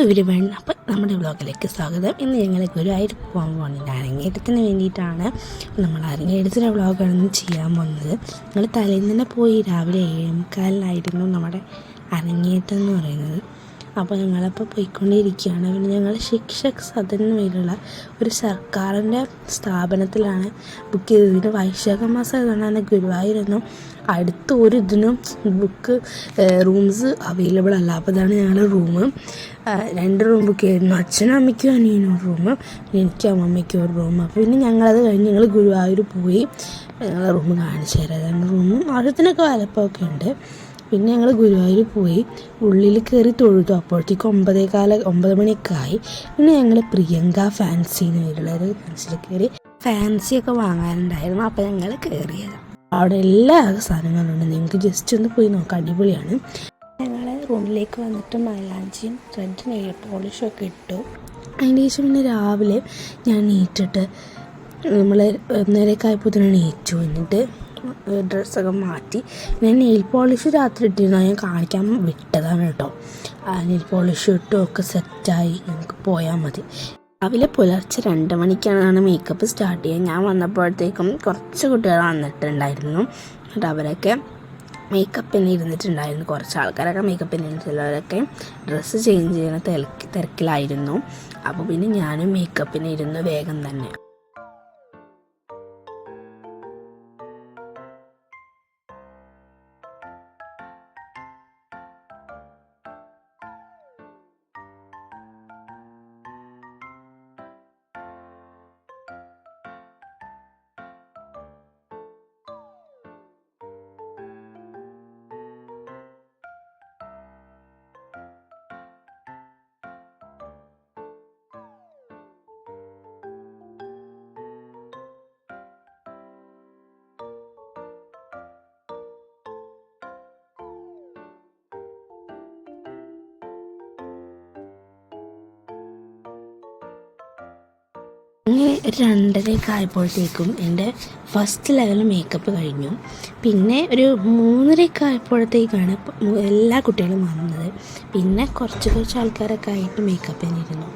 Everyone, അപ്പോൾ നമ്മുടെ വ്ളോഗിലേക്ക് സ്വാഗതം. ഇന്ന് ഞങ്ങൾ ഗുരുവായൂർ പോകാൻ പോകുന്നുണ്ട്. അരങ്ങേറ്റത്തിന് വേണ്ടിയിട്ടാണ്. നമ്മൾ അരങ്ങേറ്റത്തിൻ്റെ വ്ളോഗാണ് ചെയ്യാൻ പോകുന്നത്. ഞങ്ങൾ തലേന്ന് തന്നെ പോയി. രാവിലെ 7:45 നമ്മുടെ അരങ്ങേറ്റം എന്ന് പറയുന്നത്. അപ്പോൾ ഞങ്ങളപ്പോൾ പോയിക്കൊണ്ടിരിക്കുകയാണ്. പിന്നെ ഞങ്ങൾ ശിക്ഷക് സദൻ എന്ന പേരുള്ള ഒരു സർക്കാരിൻ്റെ സ്ഥാപനത്തിലാണ് ബുക്ക് ചെയ്തത്. ഇതിന് വൈശാഖ മാസം ആയതുകൊണ്ടാണ് ഗുരുവായൂരൊന്നും അടുത്ത ഒരു ഇതിനും റൂംസ് അവൈലബിൾ അല്ല. അപ്പോൾ അതാണ് ഞങ്ങളുടെ റൂം. 2 റൂം ബുക്ക് ചെയ്തിരുന്നു. അച്ഛനും അമ്മയ്ക്കും അനിയനും ഒരു റൂം, എനിക്കും അമ്മമ്മയ്ക്കും ഒരു റൂം. അപ്പോൾ പിന്നെ ഞങ്ങളത് കഴിഞ്ഞ് ഞങ്ങൾ ഗുരുവായൂർ പോയി. ഞങ്ങളെ റൂം കാണിച്ചു തരാം. 2 റൂമും ആഴത്തിനൊക്കെ വലപ്പമൊക്കെ ഉണ്ട്. പിന്നെ ഞങ്ങൾ ഗുരുവായൂർ പോയി ഉള്ളിൽ കയറി തൊഴുതു. അപ്പോഴത്തേക്കും 9 മണിയൊക്കെ ആയി. പിന്നെ ഞങ്ങൾ പ്രിയങ്ക ഫാൻസി എന്ന് പേരുള്ളൊരു ഫാൻസിയിൽ കയറി ഫാൻസിയൊക്കെ വാങ്ങാനുണ്ടായിരുന്നു. അപ്പോൾ ഞങ്ങൾ കയറിയത്. അവിടെ എല്ലാ സാധനങ്ങളുണ്ട്. നിങ്ങൾക്ക് ജസ്റ്റ് ഒന്ന് പോയി നോക്കാം, അടിപൊളിയാണ്. ഞങ്ങൾ റൂമിലേക്ക് വന്നിട്ട് മൈലാഞ്ചിയും റെഡ് നെയിൽ പോളിഷും ഒക്കെ ഇട്ടു. അതിന് ശേഷം പിന്നെ രാവിലെ ഞാൻ നീറ്റിട്ട് നമ്മൾ 1:30 ആയപ്പോൾ തന്നെ നീറ്റു. എന്നിട്ട് ഡ്രസ്സൊക്കെ മാറ്റി. ഞാൻ നെയിൽ പോളിഷ് രാത്രി ഇട്ടിരുന്നു. ഞാൻ കാണിക്കാൻ വിട്ടതാണ് കേട്ടോ. നെയിൽ പോളിഷ് ഇട്ടും ഒക്കെ സെറ്റായി നമുക്ക് പോയാൽ മതി. രാവിലെ പുലർച്ചെ 2 മണിക്കാണ് മേക്കപ്പ് സ്റ്റാർട്ട് ചെയ്യുക. ഞാൻ വന്നപ്പോഴത്തേക്കും കുറച്ച് കുട്ടികൾ വന്നിട്ടുണ്ടായിരുന്നു. എന്നിട്ട് അവരൊക്കെ മേക്കപ്പിന് ഇരുന്നിട്ടുണ്ടായിരുന്നു. കുറച്ച് ആൾക്കാരൊക്കെ മേക്കപ്പിന് ഇരുന്നിട്ടുള്ളവരൊക്കെ ഡ്രസ്സ് ചേഞ്ച് ചെയ്യുന്ന തിരക്കിലായിരുന്നു. അപ്പോൾ പിന്നെ ഞാനും മേക്കപ്പിന് ഇരുന്നു വേഗം തന്നെ. അങ്ങനെ 2:30 ആയപ്പോഴത്തേക്കും എൻ്റെ ഫസ്റ്റ് ലെവൽ മേക്കപ്പ് കഴിഞ്ഞു. പിന്നെ ഒരു 3:30 ആയപ്പോഴത്തേക്കാണ് എല്ലാ കുട്ടികളും വന്നത്. പിന്നെ കുറച്ച് ആൾക്കാരൊക്കെ ആയിട്ട് മേക്കപ്പിനിരുന്നു.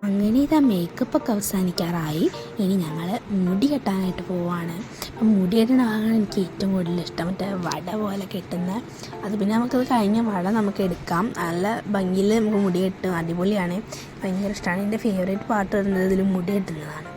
അങ്ങനെ ഇതാ മേക്കപ്പൊക്കെ അവസാനിക്കാറായി. ഇനി ഞങ്ങൾ മുടി കെട്ടാനായിട്ട് പോവാണ്. അപ്പം മുടി കെട്ടുന്ന ഭാഗമാണ് എനിക്ക് ഏറ്റവും കൂടുതൽ ഇഷ്ടം. മറ്റേ വട പോലെ കെട്ടുന്ന അത്. പിന്നെ നമുക്കത് കഴിഞ്ഞ വട നമുക്ക് എടുക്കാം. നല്ല ഭംഗിയിൽ നമുക്ക് മുടി കെട്ടും. അടിപൊളിയാണ്, ഭയങ്കര ഇഷ്ടമാണ്. എൻ്റെ ഫേവറേറ്റ് പാട്ട് വരുന്നത് ഇതിൽ മുടി കെട്ടുന്നതാണ്.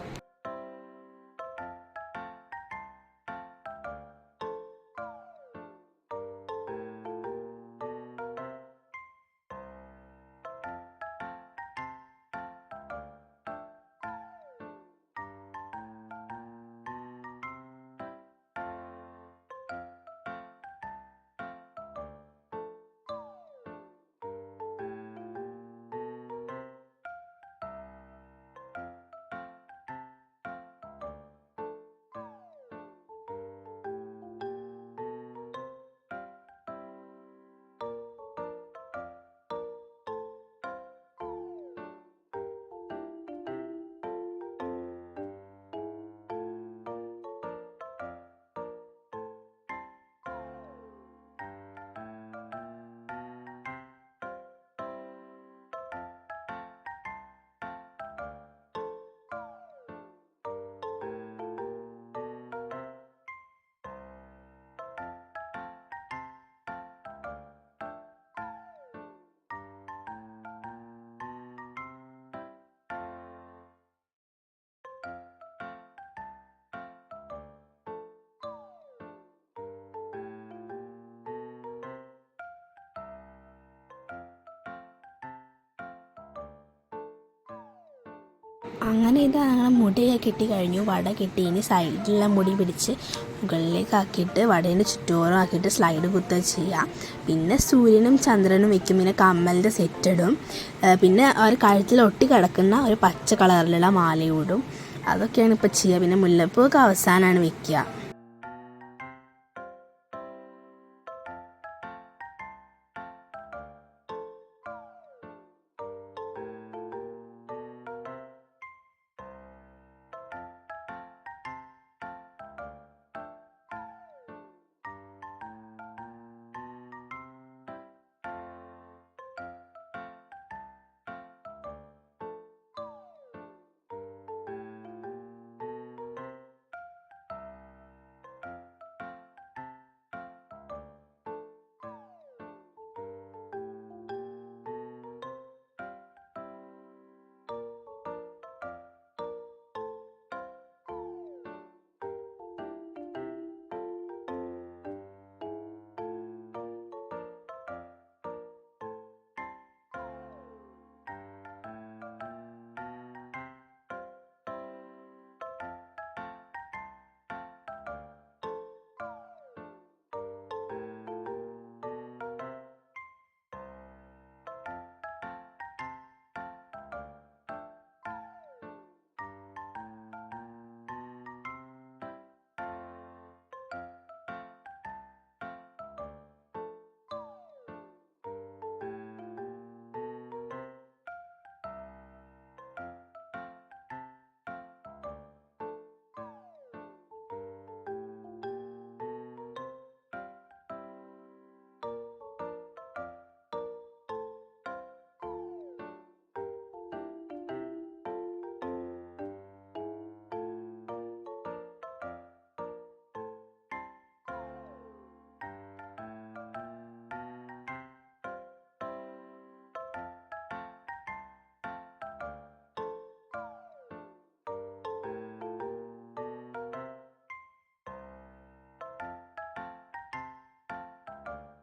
അങ്ങനെ ഇത് അങ്ങനെ മുടിയൊക്കെ കെട്ടി കഴിഞ്ഞു. വട കെട്ടി ഇനി സൈഡിലുള്ള മുടി പിടിച്ച് മുകളിലേക്ക് ആക്കിയിട്ട് വടേൻ്റെ ചുറ്റോറും ആക്കിയിട്ട് സ്ലൈഡ് കുത്തുക ചെയ്യുക. പിന്നെ സൂര്യനും ചന്ദ്രനും വയ്ക്കും. പിന്നെ കമ്മലിൻ്റെ സെറ്റ് ഇടും. പിന്നെ ഒരു കഴുത്തിൽ ഒട്ടി കിടക്കുന്ന ഒരു പച്ച കളറിലുള്ള മാലയിടും. അതൊക്കെയാണ് ഇപ്പോൾ ചെയ്യുക. പിന്നെ മുല്ലപ്പൂവൊക്കെ അവസാനമാണ് വയ്ക്കുക.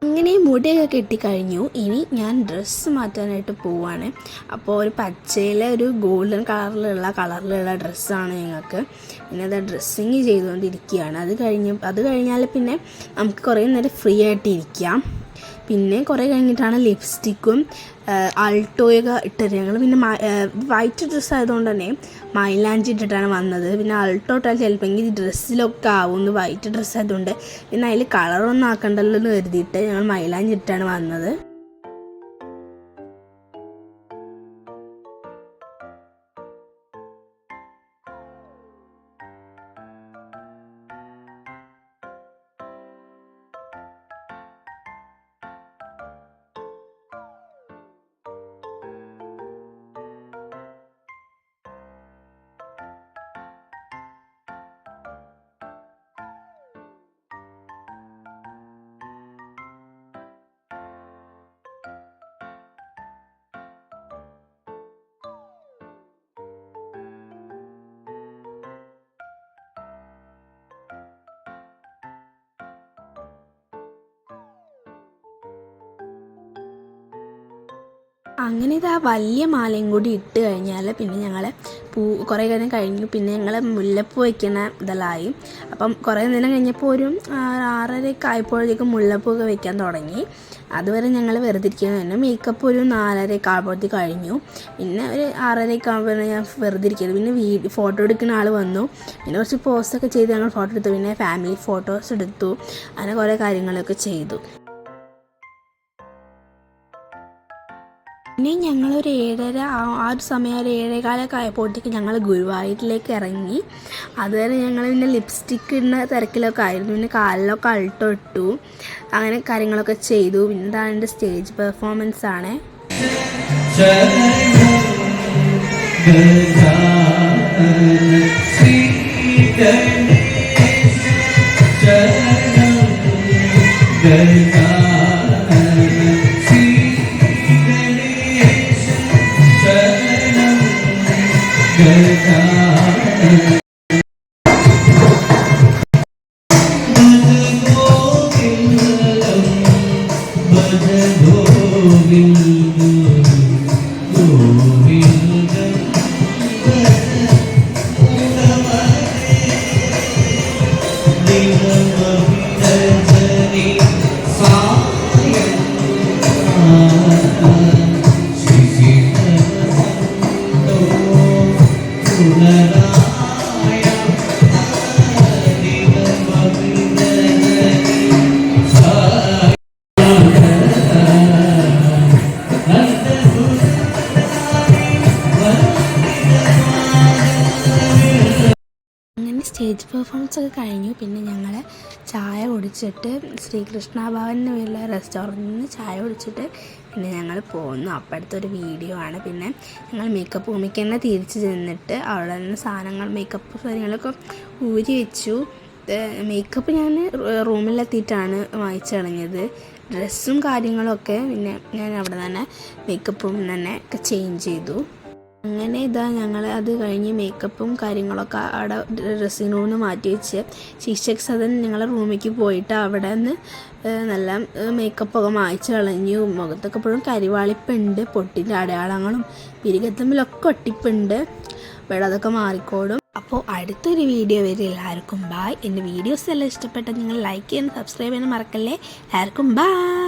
അങ്ങനെ മുടിയൊക്കെ കെട്ടിക്കഴിഞ്ഞു. ഇനി ഞാൻ ഡ്രസ്സ് മാറ്റാനായിട്ട് പോവാണ്. അപ്പോൾ ഒരു പച്ചയിലെ ഒരു ഗോൾഡൻ കളറിലുള്ള ഡ്രസ്സാണ് ഞങ്ങൾക്ക്. പിന്നെ അത് ഡ്രസ്സിങ് ചെയ്തുകൊണ്ടിരിക്കുകയാണ്. അത് കഴിഞ്ഞാൽ പിന്നെ നമുക്ക് കുറേ നേരം ഫ്രീ ആയിട്ട് ഇരിക്കാം. പിന്നെ കുറേ കഴിഞ്ഞിട്ടാണ് ലിപ്സ്റ്റിക്കും അൾട്ടോയൊക്കെ ഇട്ടത്. ഞങ്ങൾ പിന്നെ വൈറ്റ് ഡ്രസ്സ് ആയതുകൊണ്ട് തന്നെ മൈലാഞ്ചി ഇട്ടിട്ടാണ് വന്നത്. പിന്നെ അൾട്ടോ ഇട്ടാൽ ചിലപ്പോൾ ഈ ഡ്രസ്സിലൊക്കെ ആവുമെന്ന്, വൈറ്റ് ഡ്രസ്സ് ആയതുകൊണ്ട് പിന്നെ അതിൽ കളറൊന്നും ആക്കണ്ടല്ലോ എന്ന് കരുതിയിട്ട് ഞങ്ങൾ മൈലാഞ്ചി ഇട്ടാണ് വന്നത്. അങ്ങനെ ഇതാ വലിയ മാലയും കൂടി ഇട്ട് കഴിഞ്ഞാൽ പിന്നെ ഞങ്ങൾ കുറേ നേരം കഴിഞ്ഞു. പിന്നെ ഞങ്ങൾ മുല്ലപ്പൂ വയ്ക്കുന്ന ഇതെല്ലാമായി. അപ്പം കുറേ നേരം കഴിഞ്ഞപ്പോൾ ഒരു 6:30 ആയപ്പോഴത്തേക്കും മുല്ലപ്പൂവൊക്കെ വയ്ക്കാൻ തുടങ്ങി. അതുവരെ ഞങ്ങൾ വെറുതെ ഇരിക്കുന്നത് തന്നെ. മേക്കപ്പ് ഒരു 4:30 ആകുമ്പോഴത്തേക്ക് കഴിഞ്ഞു. പിന്നെ ഒരു 6:30 ആകുമ്പോൾ ഞാൻ വെറുതെ ഇരിക്കുന്നത്. പിന്നെ ഫോട്ടോ എടുക്കുന്ന ആൾ വന്നു. പിന്നെ കുറച്ച് പോസ്റ്റൊക്കെ ചെയ്ത് ഞങ്ങൾ ഫോട്ടോ എടുത്തു. പിന്നെ ഫാമിലി ഫോട്ടോസ് എടുത്തു. അങ്ങനെ കുറേ കാര്യങ്ങളൊക്കെ ചെയ്തു. പിന്നെ ഞങ്ങളൊരു 7:30 ആ ഒരു സമയം ഒരു 7:15 ആയപ്പോഴത്തേക്ക് ഞങ്ങൾ ഗുരുവായൂരിലേക്ക് ഇറങ്ങി. അതുവരെ ഞങ്ങൾ പിന്നെ ലിപ്സ്റ്റിക്ക് ഇടുന്ന തിരക്കിലൊക്കെ ആയിരുന്നു. പിന്നെ കാലിലൊക്കെ അൾട്ടോ ഇട്ടു. അങ്ങനെ കാര്യങ്ങളൊക്കെ ചെയ്തു. പിന്നെ ഇതാണ് എൻ്റെ സ്റ്റേജ് പെർഫോമൻസ് ആണ്. Govinda സ്റ്റേജ് പെർഫോമൻസ് ഒക്കെ കഴിഞ്ഞു. പിന്നെ ഞങ്ങൾ ചായ കുടിച്ചിട്ട് ശ്രീകൃഷ്ണ ഭവനിലുള്ള റെസ്റ്റോറൻറ്റിൽ നിന്ന് ചായ കുടിച്ചിട്ട് പിന്നെ ഞങ്ങൾ പോന്നു. അപ്പോഴത്തൊരു വീഡിയോ ആണ്. പിന്നെ ഞങ്ങൾ മേക്കപ്പ് റൂമിലേക്ക് തന്നെ തിരിച്ച് ചെന്നിട്ട് അവിടെ നിന്ന് സാധനങ്ങൾ മേക്കപ്പ് കാര്യങ്ങളൊക്കെ ഊരി വെച്ചു. മേക്കപ്പ് ഞാൻ റൂമിലെത്തിയിട്ടാണ് വാങ്ങിച്ചു കളഞ്ഞത്. ഡ്രസ്സും കാര്യങ്ങളൊക്കെ പിന്നെ ഞാൻ അവിടെ തന്നെ മേക്കപ്പ് റൂമിൽ തന്നെ ഒക്കെ ചേഞ്ച് ചെയ്തു. അങ്ങനെ ഞങ്ങൾ അത് കഴിഞ്ഞ് മേക്കപ്പും കാര്യങ്ങളൊക്കെ അവിടെ ഡ്രസ്സിംഗ് റൂമിൽ നിന്ന് മാറ്റി വെച്ച് ശിക്ഷക് സദൻ ഞങ്ങളുടെ റൂമിലേക്ക് പോയിട്ട് അവിടെ നിന്ന് നല്ല മേക്കപ്പൊക്കെ മായ്ച്ച് കളഞ്ഞു. മുഖത്തൊക്കെ എപ്പോഴും കരിവാളിപ്പുണ്ട്, പൊട്ടിൻ്റെ അടയാളങ്ങളും പിരികത്തമ്മിലൊക്കെ ഒട്ടിപ്പുണ്ട്. ഇവിടെ അതൊക്കെ മാറിക്കോടും. അപ്പോൾ അടുത്തൊരു വീഡിയോ വരെ എല്ലാവർക്കും ബായ്. എൻ്റെ വീഡിയോസ് എല്ലാം ഇഷ്ടപ്പെട്ടാൽ നിങ്ങൾ ലൈക്ക് ചെയ്യാനും സബ്സ്ക്രൈബ് ചെയ്യാനും മറക്കല്ലേ. എല്ലാവർക്കും ബായ്.